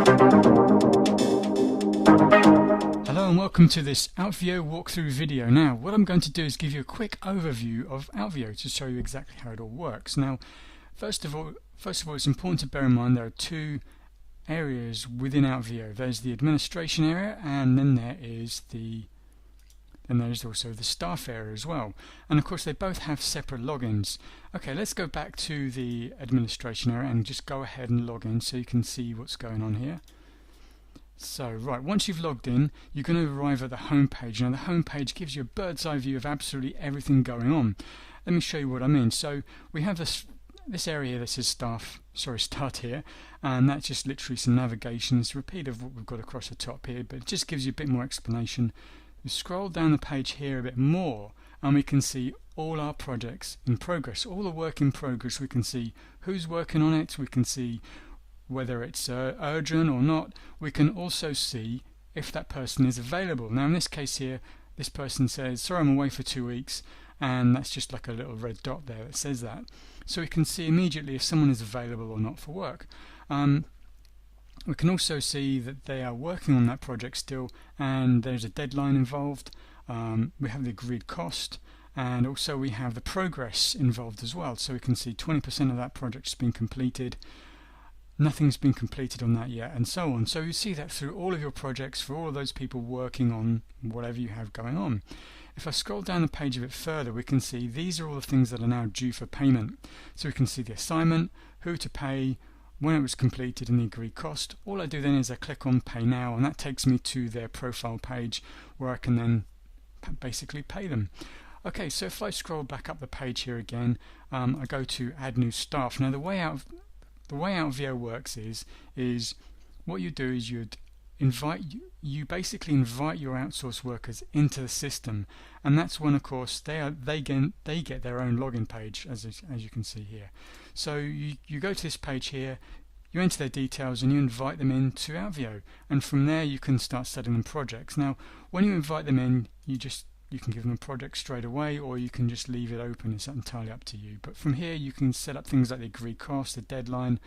Hello and welcome to this OutVeo walkthrough video. Now what I'm going to do is give you a quick overview of OutVeo to show you exactly how it all works. Now first of all it's important to bear in mind there are two areas within OutVeo. There's the administration area, and then there's also the staff area as well, and of course they both have separate logins. Okay, let's go back to the administration area and just go ahead and log in so you can see what's going on here. So right, once you've logged in, you're going to arrive at the home page. Now the home page gives you a bird's eye view of absolutely everything going on. Let me show you what I mean. So we have this area here that says start here, and that's just literally some navigation. It's a repeat of what we've got across the top here, but it just gives you a bit more explanation. We scroll down the page here a bit more and we can see all our projects in progress, all the work in progress. We can see who's working on it, we can see whether it's urgent or not. We can also see if that person is available. Now in this case here, this person says, sorry, I'm away for 2 weeks, and that's just like a little red dot there that says that. So we can see immediately if someone is available or not for work. We can also see that they are working on that project still, and there's a deadline involved. We have the agreed cost, and also we have the progress involved as well. So we can see 20% of that project's been completed, nothing's been completed on that yet, and so on. So you see that through all of your projects for all of those people working on whatever you have going on. If I scroll down the page a bit further, we can see these are all the things that are now due for payment. So we can see the assignment, who to pay, when it was completed, and the agreed cost. All I do then is I click on Pay Now, and that takes me to their profile page where I can then basically pay them. Okay, so if I scroll back up the page here again, I go to Add New Staff. Now the way OutVeo works is what you do is you basically invite your outsource workers into the system, and that's when of course they get their own login page, as you can see here. So you go to this page here, you enter their details, and you invite them into OutVeo, and from there you can start setting them projects. Now when you invite them in, you can give them a project straight away, or you can just leave it open. It's entirely up to you. But from here you can set up things like the agreed cost, the deadline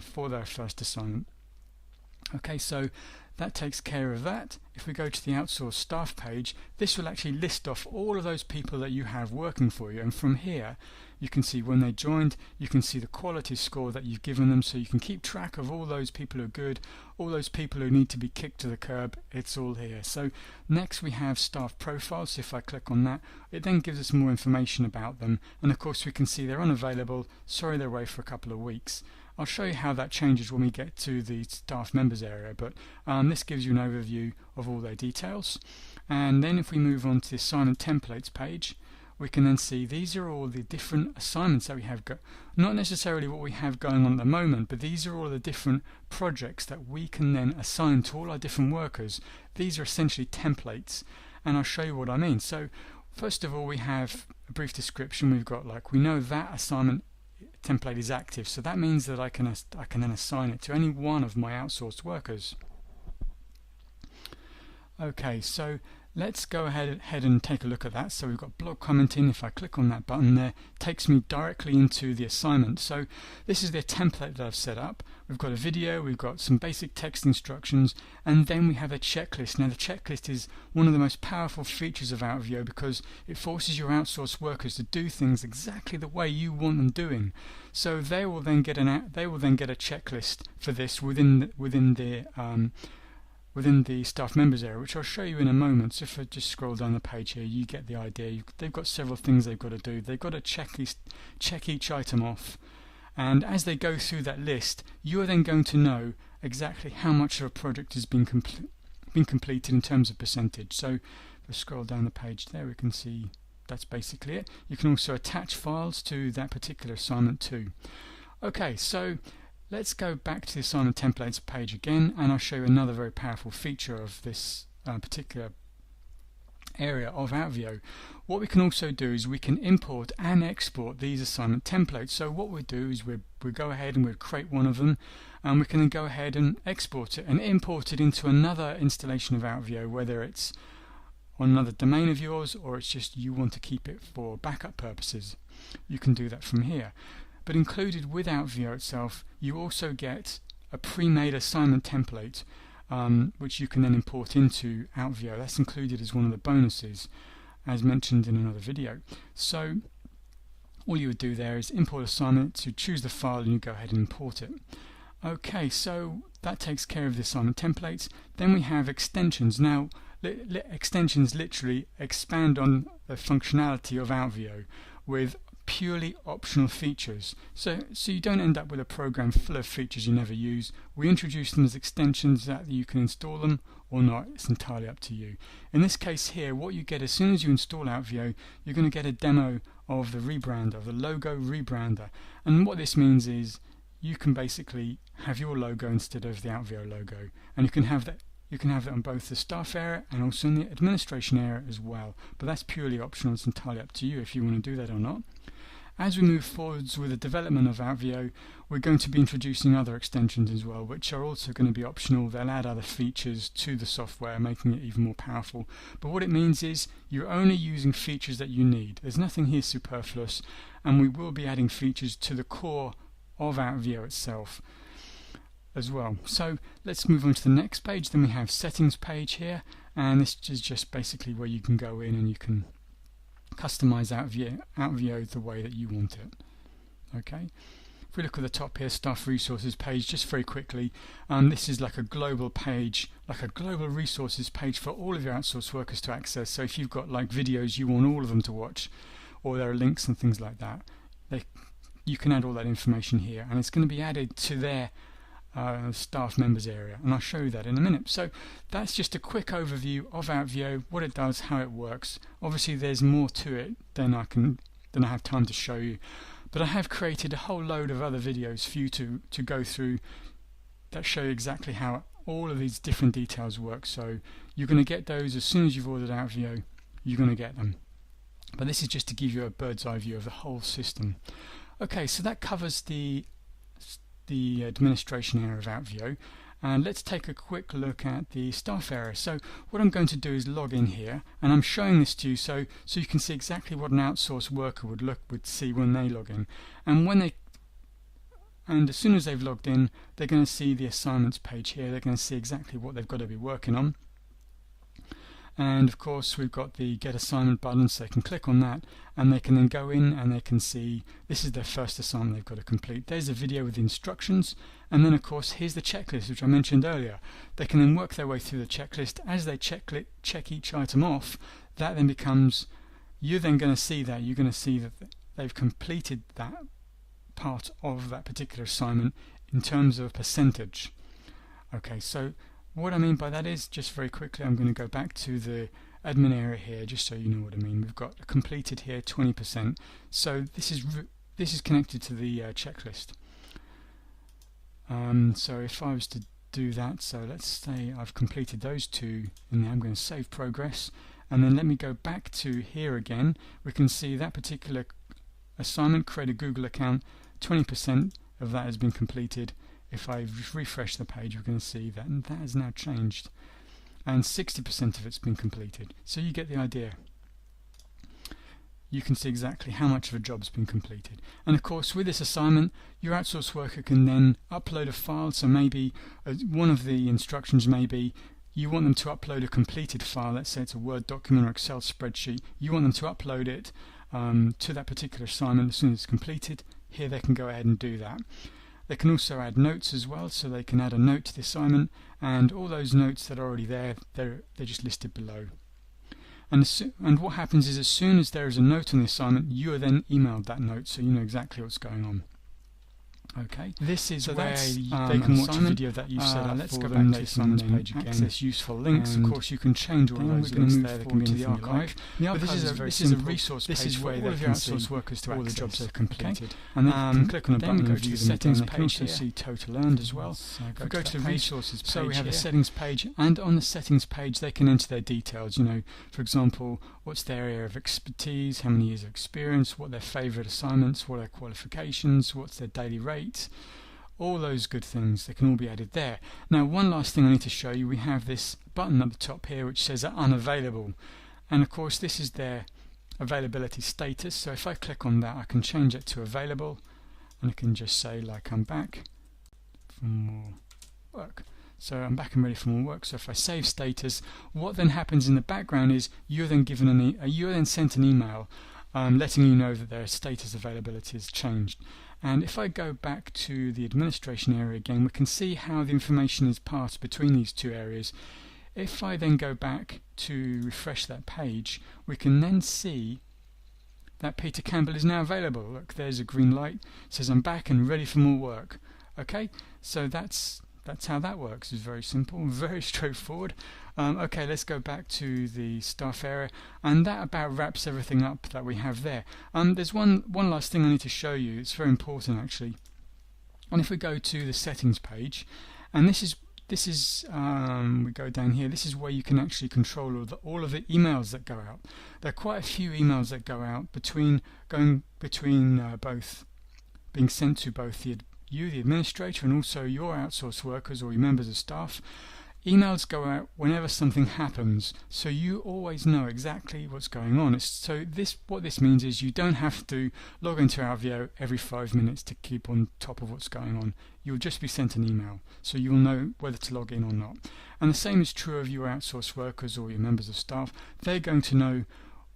for their first assignment. Okay, so that takes care of that. If we go to the outsource staff page, this will actually list off all of those people that you have working for you, and from here you can see when they joined, you can see the quality score that you've given them, so you can keep track of all those people who are good, all those people who need to be kicked to the curb. It's all here. So next we have staff profiles. So if I click on that, it then gives us more information about them, and of course we can see they're unavailable, sorry they're away for a couple of weeks. I'll show you how that changes when we get to the staff members area, but this gives you an overview of all their details. And then if we move on to the assignment templates page, we can then see these are all the different assignments that we have not necessarily what we have going on at the moment, but these are all the different projects that we can then assign to all our different workers. These are essentially templates, and I'll show you what I mean. So first of all, we have a brief description. We've got, like, we know that assignment template is active, so that means that I can then assign it to any one of my outsourced workers. Okay, so let's go ahead and take a look at that. So we've got blog commenting. If I click on that button there, it takes me directly into the assignment. So this is the template that I've set up. We've got a video, we've got some basic text instructions, and then we have a checklist. Now the checklist is one of the most powerful features of OutVeo because it forces your outsourced workers to do things exactly the way you want them doing. So they will then get a checklist for this within the staff members area, which I'll show you in a moment. So if I just scroll down the page here, you get the idea. They've got several things they've got to do. They've got to check each item off, and as they go through that list, you are then going to know exactly how much of a project has been completed in terms of percentage. So if I scroll down the page there, we can see that's basically it. You can also attach files to that particular assignment too. Okay, so let's go back to the assignment templates page again, and I'll show you another very powerful feature of this particular area of OutVeo. What we can also do is we can import and export these assignment templates. So what we do is we go ahead and we create one of them, and we can then go ahead and export it and import it into another installation of OutVeo, whether it's on another domain of yours or it's just you want to keep it for backup purposes. You can do that from here. But included with OutVeo itself, you also get a pre-made assignment template which you can then import into OutVeo. That's included as one of the bonuses, as mentioned in another video. So all you would do there is import assignment, to choose the file, and you go ahead and import it. Okay, so that takes care of the assignment templates. Then we have extensions. Now extensions literally expand on the functionality of OutVeo with purely optional features, so you don't end up with a program full of features you never use. We introduce them as extensions that you can install them or not. It's entirely up to you. In this case here, what you get as soon as you install OutVeo, you're going to get a demo of the rebrander, of the logo rebrander, and what this means is you can basically have your logo instead of the OutVeo logo, and you can have that on both the staff area and also in the administration area as well, but that's purely optional. It's entirely up to you if you want to do that or not. As we move forwards with the development of OutVeo, we're going to be introducing other extensions as well, which are also going to be optional. They'll add other features to the software, making it even more powerful. But what it means is you're only using features that you need. There's nothing here superfluous, and we will be adding features to the core of OutVeo itself as well. So let's move on to the next page. Then we have settings page here, and this is just basically where you can go in and you can customize OutVeo the way that you want it. Okay, if we look at the top here, staff resources page, just very quickly, this is like a global page, like a global resources page for all of your outsourced workers to access. So if you've got like videos you want all of them to watch, or there are links and things like that, you can add all that information here, and it's going to be added to their staff members area, and I'll show you that in a minute. So that's just a quick overview of OutVeo, what it does, how it works. Obviously there's more to it than I have time to show you, but I have created a whole load of other videos for you to go through that show you exactly how all of these different details work. So you're going to get those as soon as you've ordered OutVeo. You're going to get them, but this is just to give you a bird's eye view of the whole system. Okay, so that covers the administration area of OutVeo, and let's take a quick look at the staff area. So what I'm going to do is log in here, and I'm showing this to you so you can see exactly what an outsourced worker would see when they log in, and as soon as they've logged in, they're going to see the assignments page here. They're going to see exactly what they've got to be working on. And of course we've got the get assignment button, so they can click on that and they can then go in and they can see this is their first assignment they've got to complete. There's a video with the instructions, and then of course here's the checklist which I mentioned earlier. They can then work their way through the checklist. As they check each item off, that then becomes, you're then going to see that, you're going to see that they've completed that part of that particular assignment in terms of percentage. Okay, so what I mean by that is, just very quickly, I'm going to go back to the admin area here just so you know what I mean. We've got completed here 20%, so this is connected to the checklist. So if I was to do that, so let's say I've completed those two, and then I'm going to save progress, and then let me go back to here again. We can see that particular assignment, create a Google account, 20% of that has been completed. If I refresh the page, we're going to see that, and that has now changed, and 60% of it's been completed. So you get the idea. You can see exactly how much of a job's been completed. And of course, with this assignment, your outsourced worker can then upload a file. So maybe one of the instructions may be you want them to upload a completed file. Let's say it's a Word document or Excel spreadsheet. You want them to upload it to that particular assignment as soon as it's completed. Here they can go ahead and do that. They can also add notes as well, so they can add a note to the assignment, and all those notes that are already there, they're just listed below. And what happens is, as soon as there is a note on the assignment, you are then emailed that note, so you know exactly what's going on. Okay, this is so where they can watch a video that you set up. Let's go back to the assignments page again. Access useful links. Of course, you can change all of those links there. They can be into the archive. But this is a resource page. This is where all of your outsourced workers to all the jobs they've completed. And then you can click on a button, go to the settings page. You can also see total earned as well. If we go to the resources page, so we have a settings page, and on the settings page they can enter their details. You know, for example, what's their area of expertise, how many years of experience, what their favourite assignments, what are their qualifications, what's their daily rate. All those good things, they can all be added there. Now, one last thing I need to show you, we have this button at the top here which says unavailable, and of course this is their availability status. So if I click on that, I can change it to available, and I can just say, like, I'm back for more work. So I'm back and ready for more work. So if I save status, what then happens in the background is you're then sent an email letting you know that their status availability has changed. And if I go back to the administration area again, we can see how the information is passed between these two areas. If I then go back to refresh that page, we can then see that Peter Campbell is now available. Look, there's a green light. It says I'm back and ready for more work. Okay, so that's how that works. It's very simple, very straightforward. Okay, let's go back to the staff area, and that about wraps everything up that we have there. There's one last thing I need to show you. It's very important actually. And if we go to the settings page, and this is we go down here, this is where you can actually control all of the emails that go out. There are quite a few emails that go out between both being sent to both the administrator, and also your outsource workers or your members of staff. Emails go out whenever something happens, so you always know exactly what's going on. What this means is you don't have to log into OutVeo every 5 minutes to keep on top of what's going on. You'll just be sent an email, so you'll know whether to log in or not. And the same is true of your outsource workers or your members of staff. They're going to know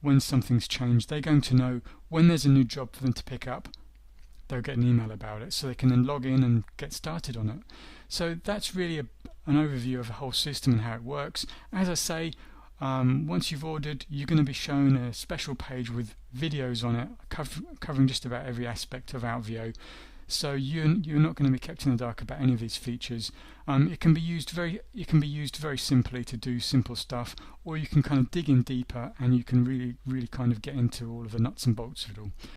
when something's changed. They're going to know when there's a new job for them to pick up. They'll get an email about it, so they can then log in and get started on it. So that's really an overview of the whole system and how it works. As I say, once you've ordered, you're going to be shown a special page with videos on it covering just about every aspect of OutVeo. So you're not going to be kept in the dark about any of these features. It can be used very simply to do simple stuff, or you can kind of dig in deeper and you can really kind of get into all of the nuts and bolts of it all.